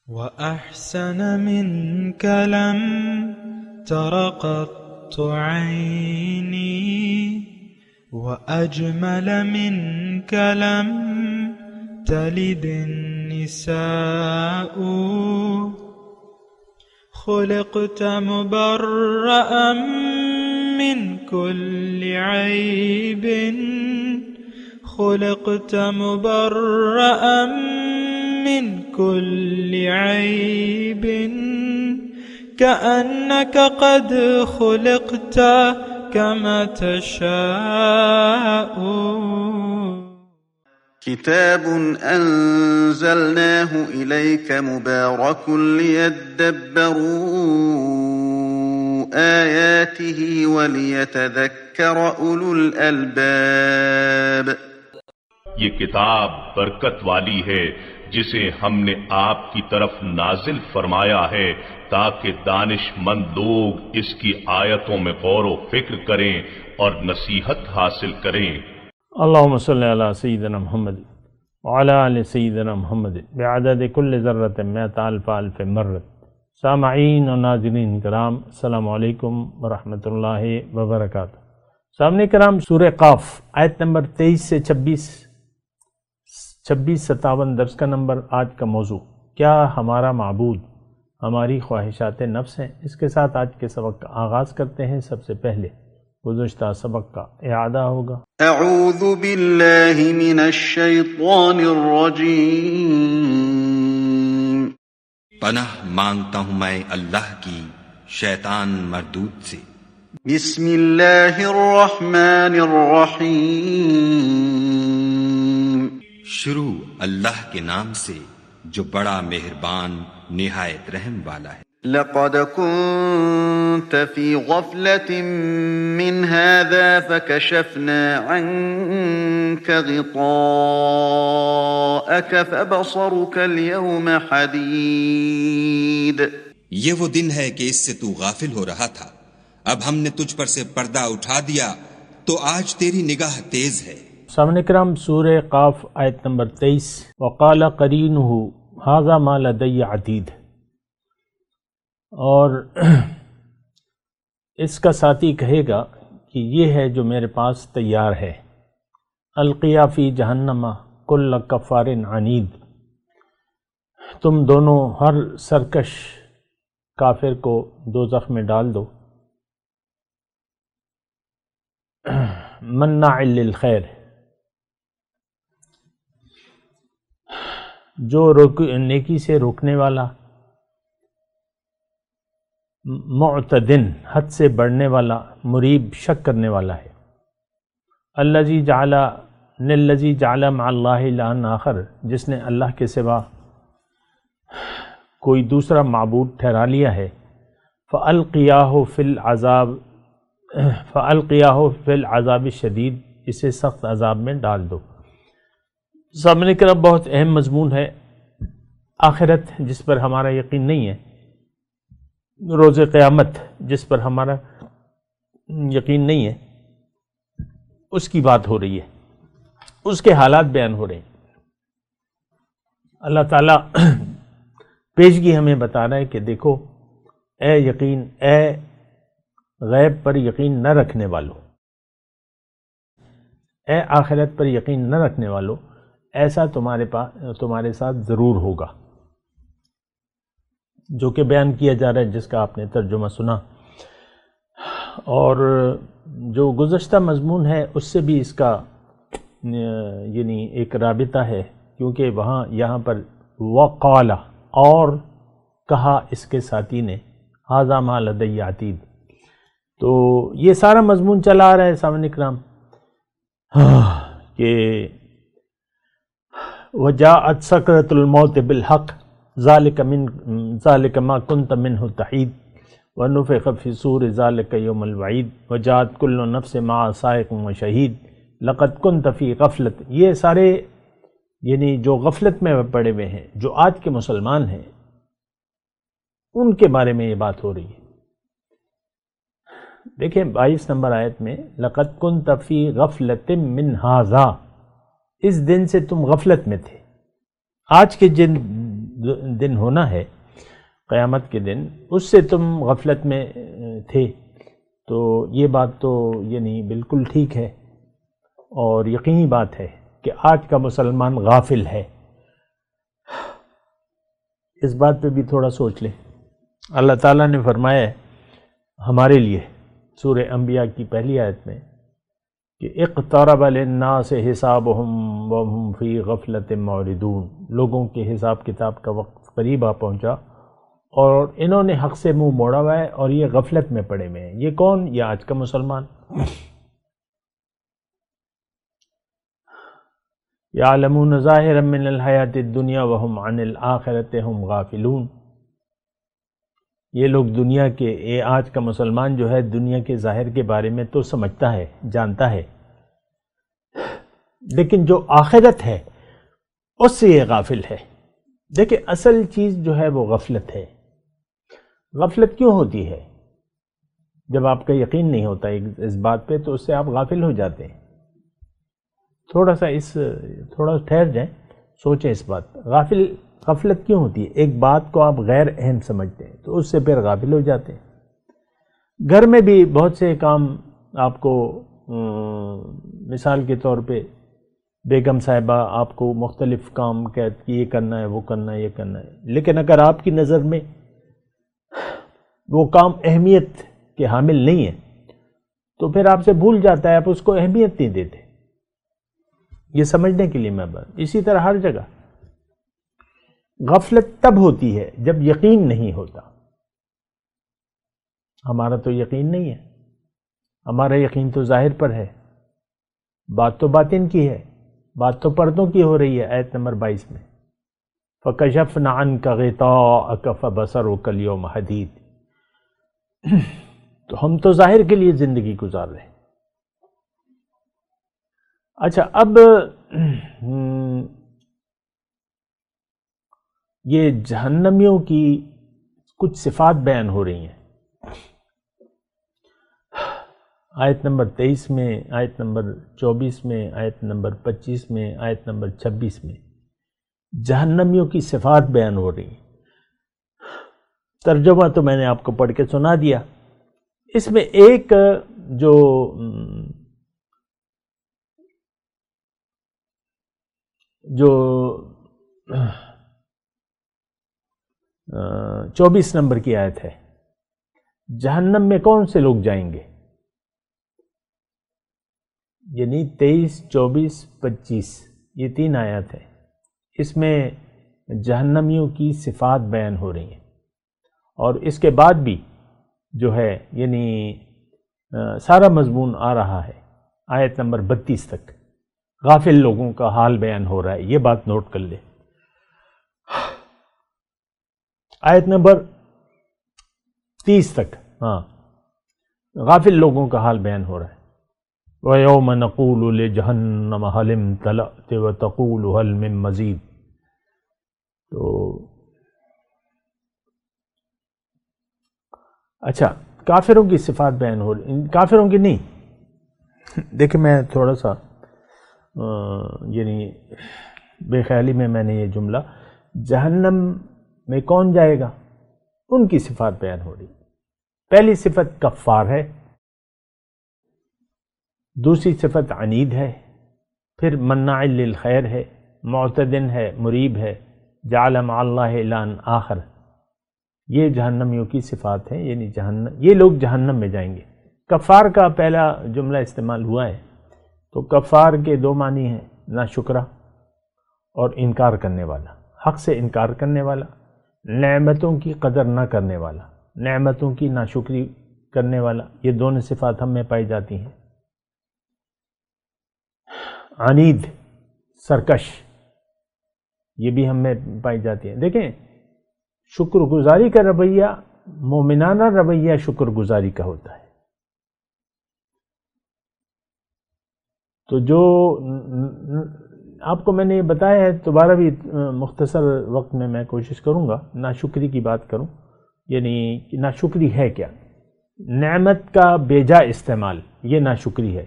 وأحسن منك لم تر قط عيني وأجمل منك لم تلد النساء خلقت مبرأ من كل عيب خلقت مبرأ من كل عيب كأنك قد خلقت كما تشاء. كتاب أنزلناه إليك مبارك ليدبروا آياته وليتذكر أولو الألباب. یہ کتاب برکت والی ہے جسے ہم نے آپ کی طرف نازل فرمایا ہے تاکہ دانش مند لوگ اس کی آیتوں میں غور و فکر کریں اور نصیحت حاصل کریں. اللہم صلی علی سیدنا محمد وعلی آل سیدنا محمد بعدد کل ذرۃ مئۃ الف الف مرۃ. سامعین و ناظرین کرام، السلام علیکم ورحمۃ اللہ وبرکاتہ. سامعین کرام، سورہ قاف آیت نمبر 23 سے 26-57 درس کا نمبر. آج کا موضوع کیا ہمارا معبود ہماری خواہشات نفس ہیں؟ اس کے ساتھ آج کے سبق کا آغاز کرتے ہیں. سب سے پہلے گزشتہ سبق کا اعادہ ہوگا. اعوذ باللہ من الشیطان الرجیم. پناہ مانگتا ہوں میں اللہ کی شیطان مردود سے. بسم اللہ الرحمن الرحیم. شروع اللہ کے نام سے جو بڑا مہربان نہایت رحم والا ہے. لقد كنت في غفلة من هذا فكشفنا عنك غطاءك فبصرك اليوم حديد. یہ وہ دن ہے کہ اس سے تو غافل ہو رہا تھا، اب ہم نے تجھ پر سے پردہ اٹھا دیا تو آج تیری نگاہ تیز ہے. سامعین کرام، سورہ قاف آیت نمبر 23. وقال قرینہ ھذا ما لدی عتید. اور اس کا ساتھی کہے گا کہ یہ ہے جو میرے پاس تیار ہے. القیا فی جہنم کل کفار عنید. تم دونوں ہر سرکش کافر کو دوزخ میں ڈال دو. مناع للخیر، جو نیکی سے روکنے والا، معتدن حد سے بڑھنے والا، مریب شک کرنے والا ہے. الذی جعل مع اللہ الہا آخر، جس نے اللہ کے سوا کوئی دوسرا معبود ٹھہرا لیا ہے. فالقیاہ فی العذاب الشدید، اسے سخت عذاب میں ڈال دو. سامنے کی طرف بہت اہم مضمون ہے. آخرت جس پر ہمارا یقین نہیں ہے، روز قیامت جس پر ہمارا یقین نہیں ہے، اس کی بات ہو رہی ہے، اس کے حالات بیان ہو رہے ہیں. اللہ تعالیٰ پیشگی ہمیں بتا رہا ہے کہ دیکھو اے غیب پر یقین نہ رکھنے والوں، اے آخرت پر یقین نہ رکھنے والوں، ایسا تمہارے ساتھ ضرور ہوگا. جو کہ بیان کیا جا رہا ہے، جس کا آپ نے ترجمہ سنا. اور جو گزشتہ مضمون ہے اس سے بھی اس کا یعنی ایک رابطہ ہے، کیونکہ یہاں پر وقال، اور کہا اس کے ساتھی نے، ھذا ما لدی عتید. تو یہ سارا مضمون چلا آ رہا ہے سامعین کرام کہ وجاءت سکرۃ الموت بالحق ذالک ما کنت منہ تحید ونفخ فی الصور ذالک یوم الوعید وجاءت کل نفس مع سائق وشہید لقد کنت فی غفلت. یہ سارے یعنی جو غفلت میں پڑے ہوئے ہیں، جو آج کے مسلمان ہیں، ان کے بارے میں یہ بات ہو رہی ہے. دیکھیں 22 نمبر آیت میں لقد کنت فی غفلت من ھذا، اس دن سے تم غفلت میں تھے. آج کے جن دن ہونا ہے قیامت کے دن، اس سے تم غفلت میں تھے، تو یہ بات تو یعنی بالکل ٹھیک ہے اور یقینی بات ہے کہ آج کا مسلمان غافل ہے۔ اس بات پہ بھی تھوڑا سوچ لیں۔ اللہ تعالیٰ نے فرمایا ہے ہمارے لیے سورہ انبیاء کی پہلی آیت میں کہ اقترب للناس حسابهم وهم فی غفلۃ معرضون، لوگوں کے حساب کتاب کا وقت قریب آ پہنچا اور انہوں نے حق سے منہ موڑا ہوا ہے اور یہ غفلت میں پڑے ہوئے ہیں۔ یہ کون؟ یہ آج کا مسلمان۔ یعلمون ظاہرا من الحیات الدنیا وهم عن الآخرۃ هم غافلون، یہ لوگ دنیا کے، آج کا مسلمان جو ہے دنیا کے ظاہر کے بارے میں تو سمجھتا ہے، جانتا ہے، لیکن جو آخرت ہے اس سے یہ غافل ہے۔ دیکھیں اصل چیز جو ہے وہ غفلت ہے۔ غفلت کیوں ہوتی ہے؟ جب آپ کا یقین نہیں ہوتا اس بات پہ تو اس سے آپ غافل ہو جاتے ہیں۔ تھوڑا ٹھہر جائیں، سوچیں اس بات۔ غفلت کیوں ہوتی ہے؟ ایک بات کو آپ غیر اہم سمجھتے ہیں تو اس سے پھر غافل ہو جاتے ہیں۔ گھر میں بھی بہت سے کام آپ کو، مثال کے طور پہ بیگم صاحبہ آپ کو مختلف کام کہتے کہ یہ کرنا ہے، وہ کرنا ہے، یہ کرنا ہے، لیکن اگر آپ کی نظر میں وہ کام اہمیت کے حامل نہیں ہے تو پھر آپ سے بھول جاتا ہے، آپ اس کو اہمیت نہیں دیتے۔ یہ سمجھنے کے لیے میں بات۔ اسی طرح ہر جگہ غفلت تب ہوتی ہے جب یقین نہیں ہوتا۔ ہمارا تو یقین نہیں ہے، ہمارا یقین تو ظاہر پر ہے، بات تو باطن کی ہے، بات تو پردوں کی ہو رہی ہے۔ آیت نمبر 22 میں فَكَشَفْنَا عَنْكَ غِطَاءَكَ فَبَصَرُكَ الْيَوْمَ حَدِيدٌ، تو ہم تو ظاہر کے لیے زندگی گزار رہے ہیں۔ اچھا، اب یہ جہنمیوں کی کچھ صفات بیان ہو رہی ہیں آیت نمبر 23 میں، آیت نمبر 24 میں، آیت نمبر 25 میں، آیت نمبر 26 میں جہنمیوں کی صفات بیان ہو رہی ہیں۔ ترجمہ تو میں نے آپ کو پڑھ کے سنا دیا۔ اس میں ایک جو 24 نمبر کی آیت ہے، جہنم میں کون سے لوگ جائیں گے، یعنی 23، 24، 25 یہ 3 آیات ہیں، اس میں جہنمیوں کی صفات بیان ہو رہی ہیں، اور اس کے بعد بھی جو ہے یعنی سارا مضمون آ رہا ہے آیت نمبر 32 تک، غافل لوگوں کا حال بیان ہو رہا ہے۔ یہ بات نوٹ کر لیں۔ آیت نمبر 30 تک غافل لوگوں کا حال بیان ہو رہا ہے۔ وَيَوْمَ نَقُولُ لِجَهَنَّمَ هَلِ امْتَلَأْتِ وَتَقُولُ هَلْ مِن مَّزِيدٍ، تو اچھا کافروں کی صفات بیان ہو رہی، کافروں کی نہیں، دیکھیں میں تھوڑا سا یعنی بے خیالی میں نے یہ جملہ، جہنم میں کون جائے گا ان کی صفات بیان ہو رہی۔ پہلی صفت کفار ہے، دوسری صفت عنید ہے، پھر مناع للخیر ہے، معتدن ہے، مریب ہے، جعل مع اللہ الہا آخر۔ یہ جہنمیوں کی صفات ہیں، یعنی یہ لوگ جہنم میں جائیں گے۔ کفار کا پہلا جملہ استعمال ہوا ہے، تو کفار کے 2 معنی ہیں، ناشکرا اور انکار کرنے والا، حق سے انکار کرنے والا، نعمتوں کی قدر نہ کرنے والا، نعمتوں کی ناشکری کرنے والا، یہ دونوں صفات ہم میں پائی جاتی ہیں۔ عنید، سرکش، یہ بھی ہم میں پائی جاتی ہیں۔ دیکھیں شکر گزاری کا رویہ، مومنانہ رویہ شکر گزاری کا ہوتا ہے۔ تو جو آپ کو میں نے یہ بتایا ہے، دوبارہ بھی مختصر وقت میں کوشش کروں گا ناشکری کی بات کروں، یعنی ناشکری ہے کیا؟ نعمت کا بیجا استعمال، یہ ناشکری ہے۔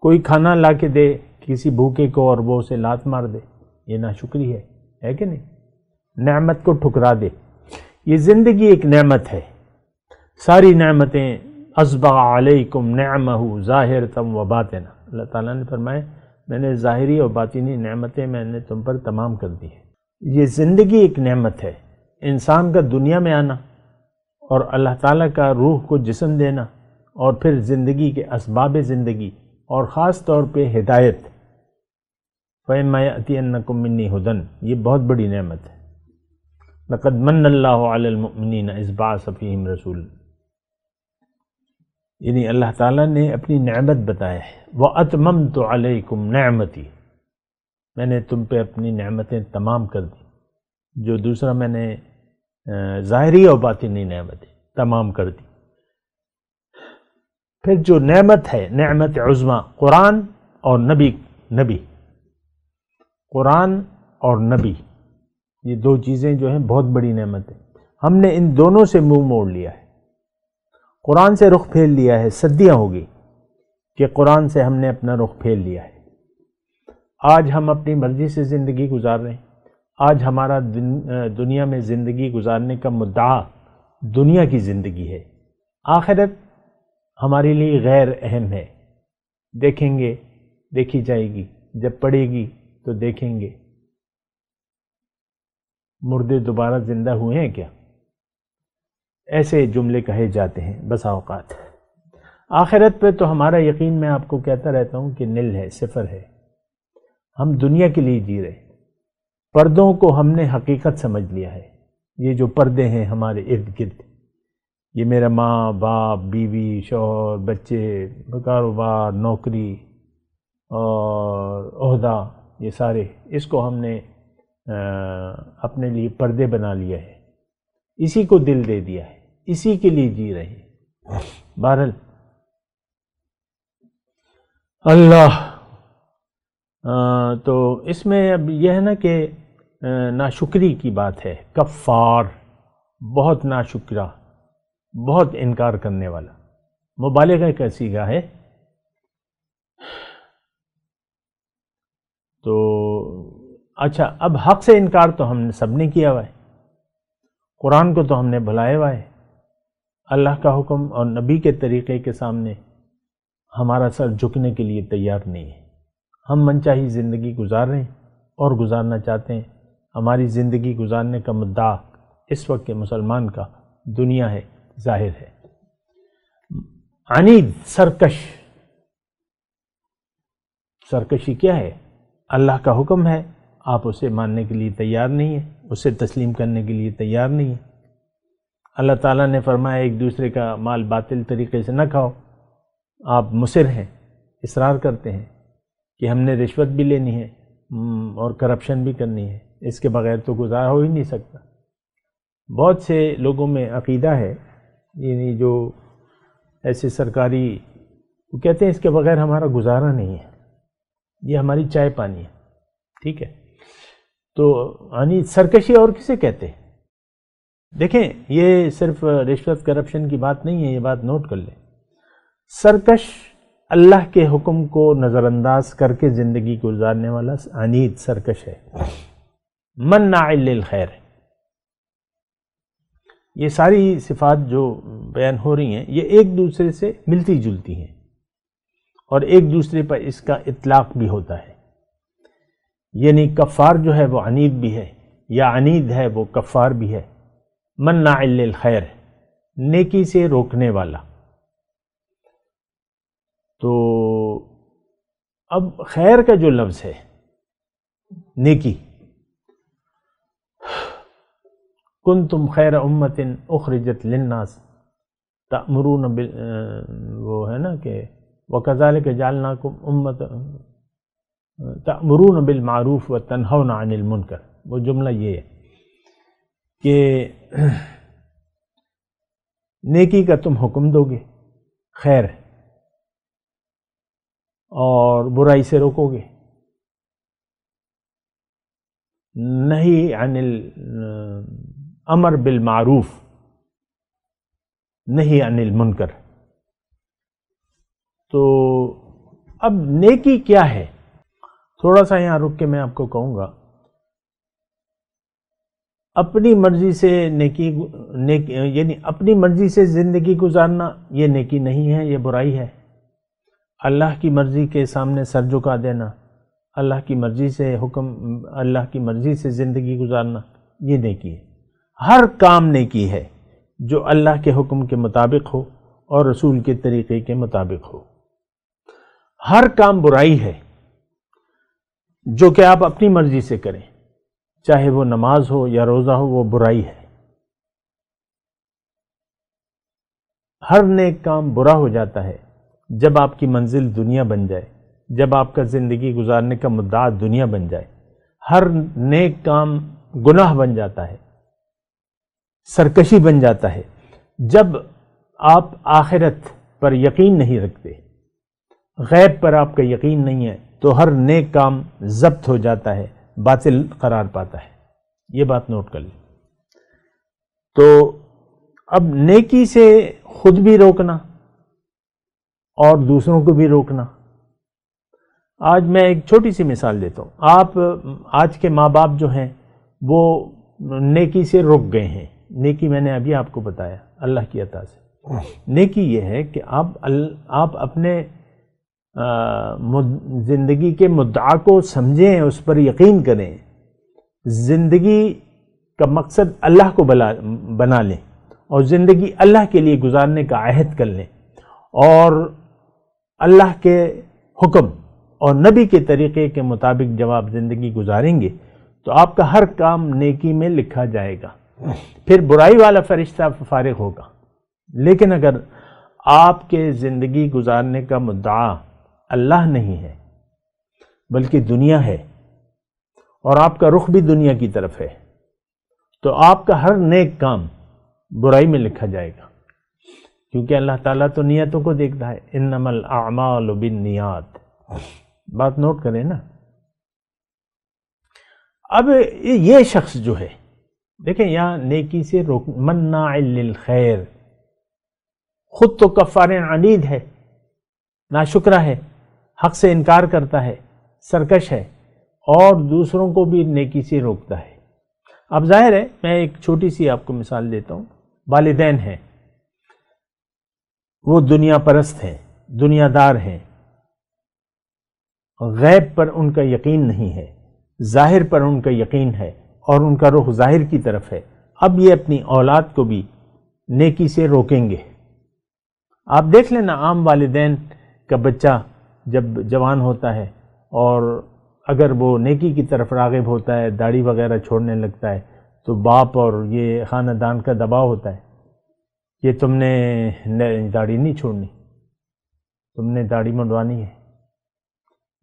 کوئی کھانا لا کے دے کسی بھوکے کو اور وہ اسے لات مار دے، یہ ناشکری ہے کہ نہیں؟ نعمت کو ٹھکرا دے. یہ زندگی ایک نعمت ہے. ساری نعمتیں اسبغ علیکم نعمہ ظاہرۃ و باطنہ، اللہ تعالیٰ نے فرمایا میں نے ظاہری اور باطنی نعمتیں میں نے تم پر تمام کر دی ہیں. یہ زندگی ایک نعمت ہے. انسان کا دنیا میں آنا اور اللہ تعالیٰ کا روح کو جسم دینا اور پھر زندگی کے اسباب زندگی اور خاص طور پہ ہدایت. فَإِمَّا يَأْتِيَنَّكُم مِّنِّي هُدًى، یہ بہت بڑی نعمت ہے. لَقَدْ مَنَّ اللَّهُ عَلَى الْمُؤْمِنِينَ إِذْ بَعَثَ فِيهِمْ رَسُولًا، یعنی اللہ تعالیٰ نے اپنی نعمت بتایا ہے. وَأَتْمَمْتُ عَلَيْكُمْ نِعْمَتِي، میں نے تم پہ اپنی نعمتیں تمام کر دی. جو دوسرا میں نے ظاہری اور باطنی نعمتیں تمام کر دی. پھر جو نعمت ہے نعمت عظمیٰ، قرآن اور نبی قرآن اور نبی، یہ دو چیزیں جو ہیں بہت بڑی نعمت ہے. ہم نے ان دونوں سے منہ موڑ لیا ہے. قرآن سے رخ پھیر لیا ہے. صدیاں ہو گئی کہ قرآن سے ہم نے اپنا رخ پھیر لیا ہے. آج ہم اپنی مرضی سے زندگی گزار رہے ہیں. آج ہمارا دنیا میں زندگی گزارنے کا مدعا دنیا کی زندگی ہے. آخرت ہمارے لیے غیر اہم ہے. دیکھیں گے، دیکھی جائے گی، جب پڑے گی تو دیکھیں گے. مردے دوبارہ زندہ ہوئے ہیں کیا؟ ایسے جملے کہے جاتے ہیں بسا اوقات. آخرت پہ تو ہمارا یقین، میں آپ کو کہتا رہتا ہوں کہ نل ہے، صفر ہے. ہم دنیا کے لیے جی رہے. پردوں کو ہم نے حقیقت سمجھ لیا ہے. یہ جو پردے ہیں ہمارے ارد گرد، یہ میرا ماں باپ، بیوی، شوہر، بچے، کاروبار، نوکری اور عہدہ، یہ سارے، اس کو ہم نے اپنے لیے پردے بنا لیا ہے. اسی کو دل دے دیا ہے، اسی کے لیے جی رہے ہیں. بہرحال اللہ تو اس میں اب یہ ہے نا کہ ناشکری کی بات ہے. کفار، بہت ناشکرا، بہت انکار کرنے والا، مبالغہ کا صیغہ ہے. تو اچھا، اب حق سے انکار تو ہم نے سب نے کیا ہوا ہے. قرآن کو تو ہم نے بھلایا ہوا ہے. اللہ کا حکم اور نبی کے طریقے کے سامنے ہمارا سر جھکنے کے لیے تیار نہیں ہے. ہم منچاہی زندگی گزار رہے ہیں اور گزارنا چاہتے ہیں. ہماری زندگی گزارنے کا مدعا اس وقت کے مسلمان کا دنیا ہے، ظاہر ہے. عنید، سرکشی کیا ہے؟ اللہ کا حکم ہے، آپ اسے ماننے کے لیے تیار نہیں ہیں، اسے تسلیم کرنے کے لیے تیار نہیں ہیں. اللہ تعالیٰ نے فرمایا ایک دوسرے کا مال باطل طریقے سے نہ کھاؤ. آپ مصر ہیں، اصرار کرتے ہیں کہ ہم نے رشوت بھی لینی ہے اور کرپشن بھی کرنی ہے، اس کے بغیر تو گزارا ہو ہی نہیں سکتا. بہت سے لوگوں میں عقیدہ ہے، یعنی جو ایسے سرکاری، وہ کہتے ہیں اس کے بغیر ہمارا گزارا نہیں ہے، یہ ہماری چائے پانی ہے. ٹھیک ہے، تو یعنی سرکشی اور کسے کہتے ہیں؟ دیکھیں، یہ صرف رشوت کرپشن کی بات نہیں ہے، یہ بات نوٹ کر لیں. سرکش اللہ کے حکم کو نظر انداز کر کے زندگی گزارنے والا عنید سرکش ہے. مناع للخیر، یہ ساری صفات جو بیان ہو رہی ہیں یہ ایک دوسرے سے ملتی جلتی ہیں اور ایک دوسرے پر اس کا اطلاق بھی ہوتا ہے. یعنی کفار جو ہے وہ عنید بھی ہے، یا عنید ہے وہ کفار بھی ہے. مناع للخیر، نیکی سے روکنے والا. تو اب خیر کا جو لفظ ہے، نیکی، کنتم خیر امت اخرجت للناس تأمرون وہ ہے نا کہ وکذالک جعلناکم امت تأمرون بالمعروف وتنہون عن المنکر. وہ جملہ یہ ہے کہ نیکی کا تم حکم دو گے، خیر، اور برائی سے روکو گے. نہی عن الامر بالمعروف، نہی عن المنکر. تو اب نیکی کیا ہے؟ تھوڑا سا یہاں رک کے میں آپ کو کہوں گا اپنی مرضی سے یعنی اپنی مرضی سے زندگی گزارنا یہ نیکی نہیں ہے، یہ برائی ہے۔ اللہ کی مرضی کے سامنے سر جھکا دینا، اللہ کی مرضی سے اللہ کی مرضی سے زندگی گزارنا یہ نیکی ہے۔ ہر کام نیکی ہے جو اللہ کے حکم کے مطابق ہو اور رسول کے طریقے کے مطابق ہو۔ ہر کام برائی ہے جو کہ آپ اپنی مرضی سے کریں، چاہے وہ نماز ہو یا روزہ ہو، وہ برائی ہے۔ ہر نیک کام برا ہو جاتا ہے جب آپ کی منزل دنیا بن جائے، جب آپ کا زندگی گزارنے کا مدعا دنیا بن جائے۔ ہر نیک کام گناہ بن جاتا ہے، سرکشی بن جاتا ہے جب آپ آخرت پر یقین نہیں رکھتے، غیب پر آپ کا یقین نہیں ہے، تو ہر نیک کام ضبط ہو جاتا ہے، باطل قرار پاتا ہے۔ یہ بات نوٹ کر لیں۔ تو اب نیکی سے خود بھی روکنا اور دوسروں کو بھی روکنا۔ آج میں ایک چھوٹی سی مثال دیتا ہوں۔ آج کے ماں باپ جو ہیں وہ نیکی سے رک گئے ہیں۔ نیکی میں نے ابھی آپ کو بتایا اللہ کی عطا سے۔ نیکی یہ ہے کہ آپ اپنے زندگی کے مدعا کو سمجھیں، اس پر یقین کریں، زندگی کا مقصد اللہ کو بنا لیں اور زندگی اللہ کے لیے گزارنے کا عہد کر لیں، اور اللہ کے حکم اور نبی کے طریقے کے مطابق جب آپ زندگی گزاریں گے تو آپ کا ہر کام نیکی میں لکھا جائے گا، پھر برائی والا فرشتہ فارغ ہوگا۔ لیکن اگر آپ کے زندگی گزارنے کا مدعا اللہ نہیں ہے بلکہ دنیا ہے اور آپ کا رخ بھی دنیا کی طرف ہے، تو آپ کا ہر نیک کام برائی میں لکھا جائے گا، کیونکہ اللہ تعالیٰ تو نیتوں کو دیکھتا ہے۔ انما الاعمال بالنیات، بات نوٹ کریں نا۔ اب یہ شخص جو ہے، دیکھیں یہاں نیکی سے مناع للخیر، خود تو کفار عنید ہے، ناشکرہ ہے، حق سے انکار کرتا ہے، سرکش ہے، اور دوسروں کو بھی نیکی سے روکتا ہے۔ اب ظاہر ہے، میں ایک چھوٹی سی آپ کو مثال دیتا ہوں۔ والدین ہیں، وہ دنیا پرست ہیں، دنیا دار ہیں، غیب پر ان کا یقین نہیں ہے، ظاہر پر ان کا یقین ہے اور ان کا رخ ظاہر کی طرف ہے۔ اب یہ اپنی اولاد کو بھی نیکی سے روکیں گے۔ آپ دیکھ لینا، عام والدین کا بچہ جب جوان ہوتا ہے اور اگر وہ نیکی کی طرف راغب ہوتا ہے، داڑھی وغیرہ چھوڑنے لگتا ہے، تو باپ اور یہ خاندان کا دباؤ ہوتا ہے کہ تم نے داڑھی نہیں چھوڑنی، تم نے داڑھی منڈوانی ہے۔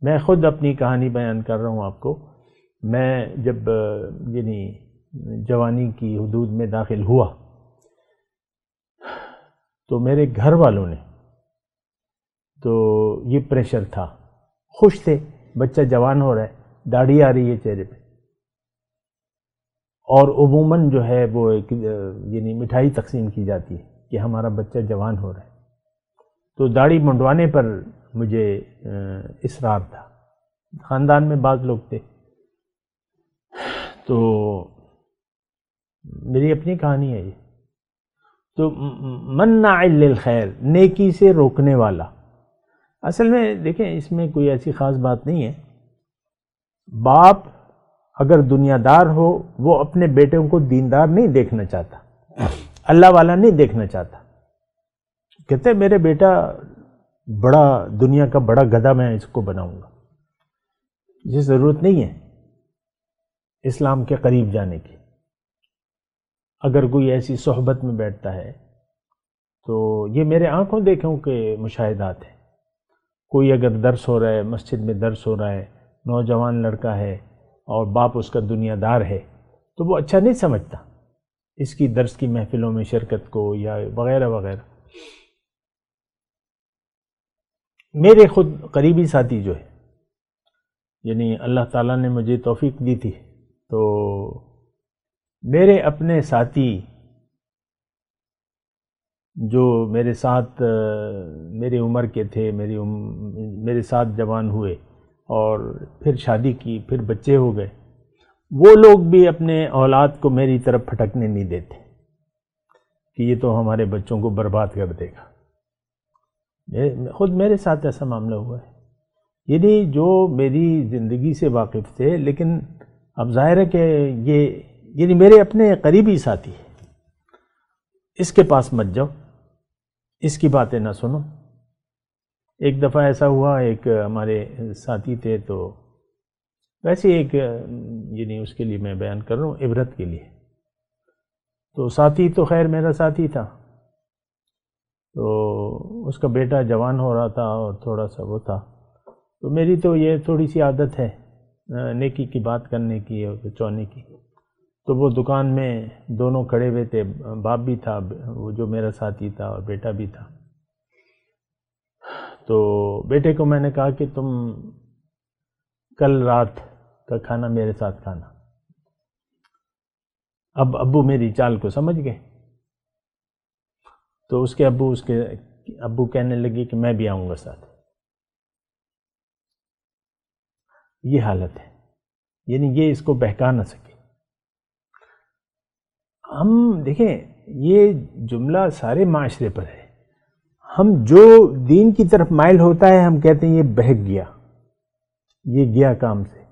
میں خود اپنی کہانی بیان کر رہا ہوں آپ کو۔ میں جب یعنی جوانی کی حدود میں داخل ہوا تو میرے گھر والوں نے تو یہ پریشر تھا، خوش تھے، بچہ جوان ہو رہا ہے، داڑھی آ رہی ہے چہرے پہ، اور عموماً جو ہے وہ ایک یعنی مٹھائی تقسیم کی جاتی ہے کہ ہمارا بچہ جوان ہو رہا ہے۔ تو داڑھی منڈوانے پر مجھے اصرار تھا، خاندان میں بعض لوگ تھے۔ تو میری اپنی کہانی ہے یہ۔ تو مناع للخیر، نیکی سے روکنے والا۔ اصل میں دیکھیں، اس میں کوئی ایسی خاص بات نہیں ہے۔ باپ اگر دنیا دار ہو، وہ اپنے بیٹوں کو دیندار نہیں دیکھنا چاہتا، اللہ والا نہیں دیکھنا چاہتا۔ کہتے میرے بیٹا بڑا دنیا کا بڑا گدھا، میں اس کو بناؤں گا۔ یہ ضرورت نہیں ہے اسلام کے قریب جانے کی۔ اگر کوئی ایسی صحبت میں بیٹھتا ہے تو یہ میرے آنکھوں دیکھوں کے مشاہدات ہیں۔ کوئی اگر درس ہو رہا ہے، مسجد میں درس ہو رہا ہے، نوجوان لڑکا ہے اور باپ اس کا دنیا دار ہے، تو وہ اچھا نہیں سمجھتا اس کی درس کی محفلوں میں شرکت کو یا وغیرہ وغیرہ۔ میرے خود قریبی ساتھی جو ہے، یعنی اللہ تعالیٰ نے مجھے توفیق دی تھی، تو میرے اپنے ساتھی جو میرے ساتھ میری عمر کے تھے، میرے ساتھ جوان ہوئے اور پھر شادی کی، پھر بچے ہو گئے، وہ لوگ بھی اپنے اولاد کو میری طرف پھٹکنے نہیں دیتے کہ یہ تو ہمارے بچوں کو برباد کر دے گا. خود میرے ساتھ ایسا معاملہ ہوا ہے. یعنی جو میری زندگی سے واقف تھے، لیکن اب ظاہر ہے کہ یہ یعنی میرے اپنے قریبی ساتھی، اس کے پاس مت جاؤ، اس کی باتیں نہ سنو. ایک دفعہ ایسا ہوا، ایک ہمارے ساتھی تھے، تو ویسے ایک یعنی اس کے لیے میں بیان کر رہا ہوں عبرت کے لیے. تو ساتھی تو خیر میرا ساتھی تھا، تو اس کا بیٹا جوان ہو رہا تھا اور تھوڑا سا وہ تھا. تو میری تو یہ تھوڑی سی عادت ہے نیکی کی بات کرنے کی اور چونے کی. تو وہ دکان میں دونوں کھڑے ہوئے تھے، باپ بھی تھا، وہ جو میرا ساتھی تھا، اور بیٹا بھی تھا. تو بیٹے کو میں نے کہا کہ تم کل رات کا کھانا میرے ساتھ کھانا. اب ابو میری چال کو سمجھ گئے، تو اس کے ابو کہنے لگے کہ میں بھی آؤں گا ساتھ. یہ حالت ہے، یعنی یہ اس کو بہکا نہ سکے. ہم دیکھیں یہ جملہ سارے معاشرے پر ہے. ہم جو دین کی طرف مائل ہوتا ہے ہم کہتے ہیں یہ بہک گیا، یہ گیا کام سے،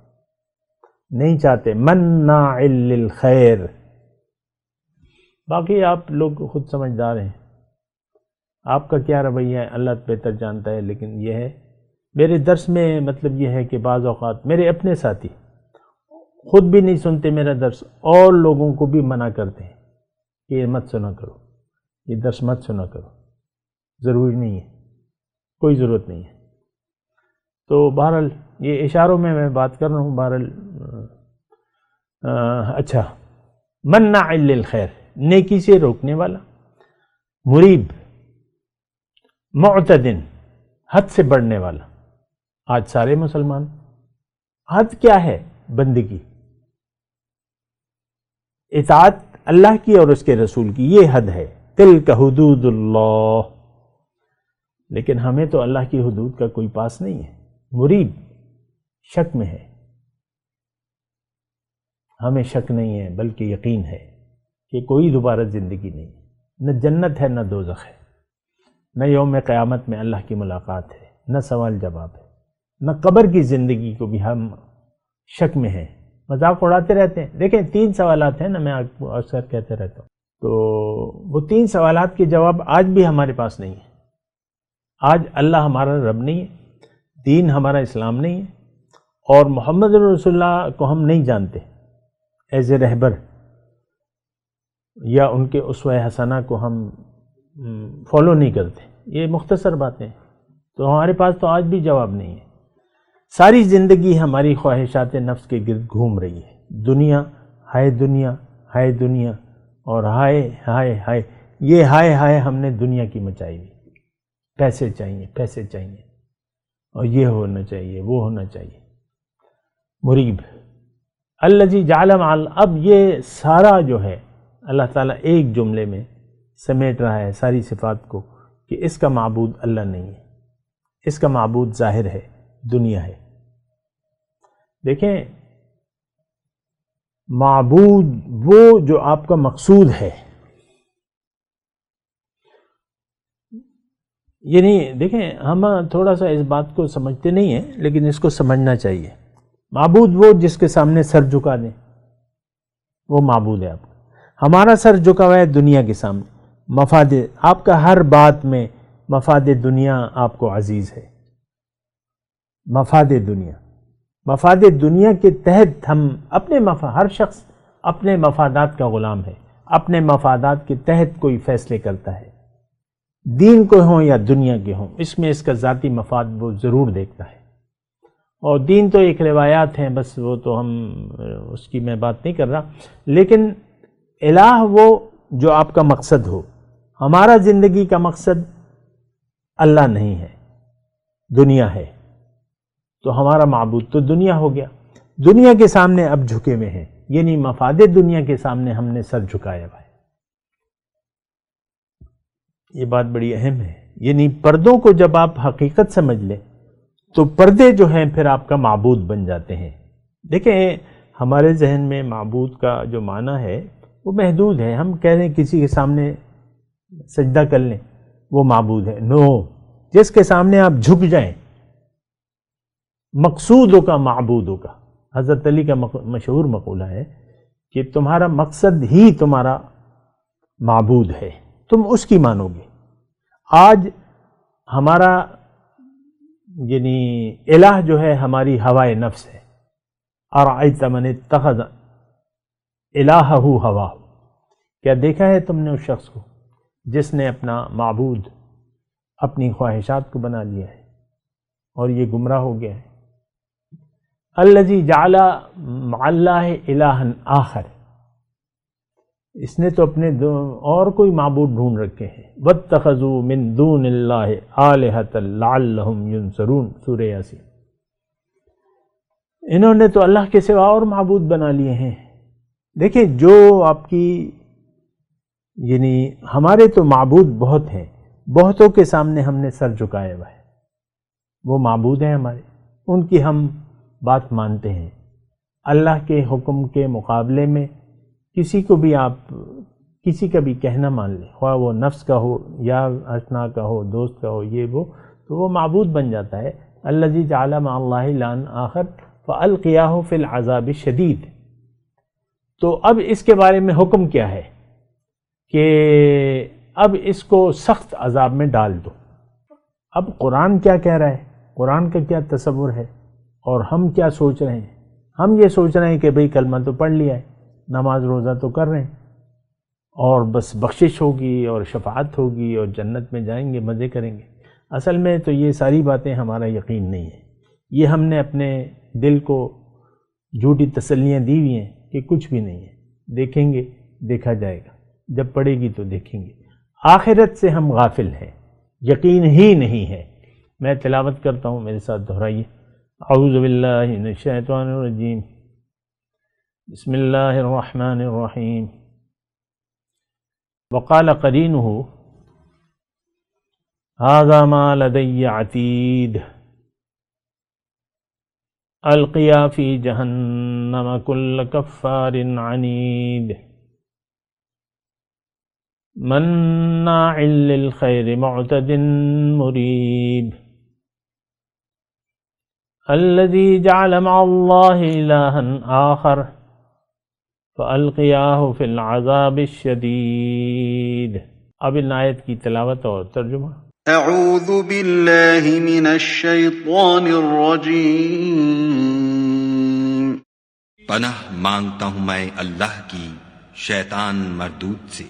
نہیں چاہتے. مناع للخیر. باقی آپ لوگ خود سمجھدار ہیں، آپ کا کیا رویہ ہے اللہ بہتر جانتا ہے. لیکن یہ ہے میرے درس میں مطلب یہ ہے کہ بعض اوقات میرے اپنے ساتھی خود بھی نہیں سنتے میرا درس، اور لوگوں کو بھی منع کرتے ہیں کہ یہ مت سنا کرو، یہ درس مت سنا کرو، ضروری نہیں ہے، کوئی ضرورت نہیں ہے. تو بہرحال یہ اشاروں میں بات کر رہا ہوں. بہرحال اچھا، مناع للخیر، نیکی سے روکنے والا، مریب، معتدن، حد سے بڑھنے والا. آج سارے مسلمان، حد کیا ہے؟ بندگی، اطاعت اللہ کی اور اس کے رسول کی، یہ حد ہے. تلک حدود اللہ. لیکن ہمیں تو اللہ کی حدود کا کوئی پاس نہیں ہے. مریب شک میں ہے. ہمیں شک نہیں ہے بلکہ یقین ہے کہ کوئی دوبارہ زندگی نہیں ہے، نہ جنت ہے نہ دوزخ ہے، نہ یوم قیامت میں اللہ کی ملاقات ہے، نہ سوال جواب ہے، نہ قبر کی زندگی کو بھی ہم شک میں ہیں. مذاق اڑاتے رہتے ہیں. دیکھیں 3 سوالات ہیں نا، میں اکثر کہتے رہتا ہوں. تو وہ 3 سوالات کے جواب آج بھی ہمارے پاس نہیں ہے. آج اللہ ہمارا رب نہیں ہے، دین ہمارا اسلام نہیں ہے، اور محمد رسول اللہ کو ہم نہیں جانتے ایز اے رہبر، یا ان کے اسوہ حسنہ کو ہم فالو نہیں کرتے. یہ مختصر باتیں. تو ہمارے پاس تو آج بھی جواب نہیں ہے. ساری زندگی ہماری خواہشات نفس کے گرد گھوم رہی ہے. دنیا، ہائے دنیا، ہائے دنیا، اور ہائے ہائے ہائے. یہ ہائے ہائے ہم نے دنیا کی مچائی ہوئی. پیسے چاہیے، پیسے چاہیے، اور یہ ہونا چاہیے، وہ ہونا چاہیے. مریب الذی جعل مع. اب یہ سارا جو ہے اللہ تعالیٰ ایک جملے میں سمیٹ رہا ہے ساری صفات کو، کہ اس کا معبود اللہ نہیں ہے، اس کا معبود ظاہر ہے، دنیا ہے. دیکھیں معبود وہ جو آپ کا مقصود ہے. یعنی دیکھیں ہم تھوڑا سا اس بات کو سمجھتے نہیں ہیں، لیکن اس کو سمجھنا چاہیے. معبود وہ جس کے سامنے سر جھکا دیں، وہ معبود ہے آپ کا. ہمارا سر جھکا ہوا ہے دنیا کے سامنے. مفاد آپ کا ہر بات میں مفاد دنیا آپ کو عزیز ہے. مفاد دنیا، مفاد دنیا کے تحت ہم اپنے ہر شخص اپنے مفادات کا غلام ہے. اپنے مفادات کے تحت کوئی فیصلے کرتا ہے، دین کو ہوں یا دنیا کے ہوں. اس میں اس کا ذاتی مفاد وہ ضرور دیکھتا ہے. اور دین تو ایک روایات ہیں بس، وہ تو ہم اس کی میں بات نہیں کر رہا. لیکن الہ وہ جو آپ کا مقصد ہو. ہمارا زندگی کا مقصد اللہ نہیں ہے، دنیا ہے. تو ہمارا معبود تو دنیا ہو گیا. دنیا کے سامنے اب جھکے ہوئے ہیں، یعنی مفاد دنیا کے سامنے ہم نے سر جھکایا ہوا ہے. یہ بات بڑی اہم ہے. یعنی پردوں کو جب آپ حقیقت سمجھ لیں تو پردے جو ہیں پھر آپ کا معبود بن جاتے ہیں. دیکھیں ہمارے ذہن میں معبود کا جو معنی ہے وہ محدود ہے. ہم کہہ رہے ہیں کسی کے سامنے سجدہ کر لیں وہ معبود ہے. نو، جس کے سامنے آپ جھک جائیں، مقصودوں کا معبودوں کا. حضرت علی کا مشہور مقولہ ہے کہ تمہارا مقصد ہی تمہارا معبود ہے، تم اس کی مانو گے. آج ہمارا یعنی الہ جو ہے ہماری ہوائے نفس ہے. ارأیت من اتخذ الہہ ہواہ، کیا دیکھا ہے تم نے اس شخص کو جس نے اپنا معبود اپنی خواہشات کو بنا لیا ہے اور یہ گمراہ ہو گیا ہے. الذی جعل مع اللہ الہا آخر، اس نے تو اپنے اور کوئی معبود ڈھونڈ رکھے ہیں. واتخذوا من دون اللہ آلہۃ لعلہم ینصرون، سورہ یاسین. انہوں نے تو اللہ کے سوا اور معبود بنا لیے ہیں. دیکھیں جو آپ کی یعنی ہمارے تو معبود بہت ہیں، بہتوں کے سامنے ہم نے سر جھکایا ہوا ہے. وہ معبود ہیں ہمارے، ان کی ہم بات مانتے ہیں. اللہ کے حکم کے مقابلے میں کسی کو بھی آپ کسی کا بھی کہنا مان لیں، خواہ وہ نفس کا ہو یا اشنا کا ہو، دوست کا ہو، یہ وہ، تو وہ معبود بن جاتا ہے. الذی جعل مع اللہ الہا آخر فالقیاہ فی العذاب الشدید. تو اب اس کے بارے میں حکم کیا ہے کہ اب اس کو سخت عذاب میں ڈال دو. اب قرآن کیا کہہ رہا ہے، قرآن کا کیا تصور ہے اور ہم کیا سوچ رہے ہیں. ہم یہ سوچ رہے ہیں کہ بھئی کلمہ تو پڑھ لیا ہے، نماز روزہ تو کر رہے ہیں اور بس بخشش ہوگی اور شفاعت ہوگی اور جنت میں جائیں گے، مزے کریں گے. اصل میں تو یہ ساری باتیں ہمارا یقین نہیں ہے. یہ ہم نے اپنے دل کو جھوٹی تسلیاں دی ہوئی ہیں کہ کچھ بھی نہیں ہے، دیکھیں گے، دیکھا جائے گا، جب پڑے گی تو دیکھیں گے. آخرت سے ہم غافل ہیں، یقین ہی نہیں ہے. میں تلاوت کرتا ہوں، میرے ساتھ دہرائیے. اعوذ باللہ من الشیطان الرجیم، بسم اللہ الرحمن الرحیم. وقال قرینہ ھذا ما لدی عتید القیا فی جہنم کل کفار عنید مناع للخیر معتد مریب الذی جعل مع اللہ الہا آخر فالقیاہ فی العذاب الشدید. اب ان آیت کی تلاوت اور ترجمہ. اعوذ باللہ من الشیطان الرجیم. پناہ مانگتا ہوں میں اللہ کی شیطان مردود سے.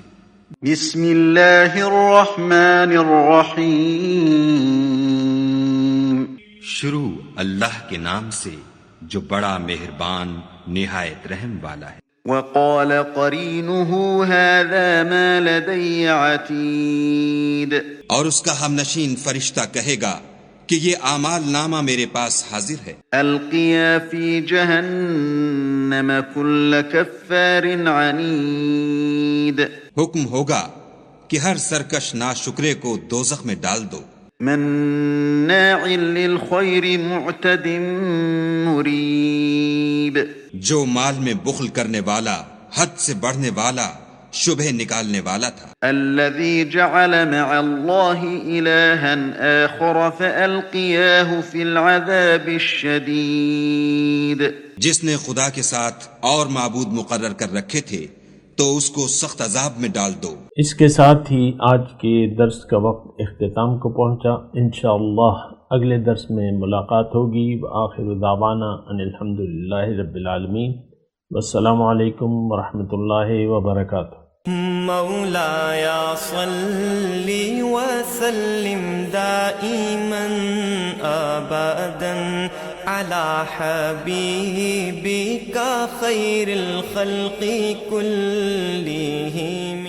بسم اللہ الرحمن الرحیم. شروع اللہ کے نام سے جو بڑا مہربان نہایت رحم والا ہے. وقال قرینہ ھذا ما لدی عتید. اور اس کا ہم نشین فرشتہ کہے گا کہ یہ اعمال نامہ میرے پاس حاضر ہے. القیا فی جہنم کل کفار عنید. حکم ہوگا کہ ہر سرکش ناشکرے کو دوزخ میں ڈال دو. مناع للخیر معتد مریب. جو مال میں بخل کرنے والا، حد سے بڑھنے والا، شبہ نکالنے والا تھا. الذي جعل مع الله إلها آخر فألقياه في العذاب الشديد. جس نے خدا کے ساتھ اور معبود مقرر کر رکھے تھے تو اس کو سخت عذاب میں ڈال دو. اس کے ساتھ ہی آج کے درس کا وقت اختتام کو پہنچا. انشاءاللہ اگلے درس میں ملاقات ہوگی. وآخر دعوانا ان الحمدللہ رب العالمین. والسلام علیکم ورحمۃ اللہ وبرکاتہ. مولایا صلی وسلم دائما ابدا على حبیبک خیر الخلق کلہم.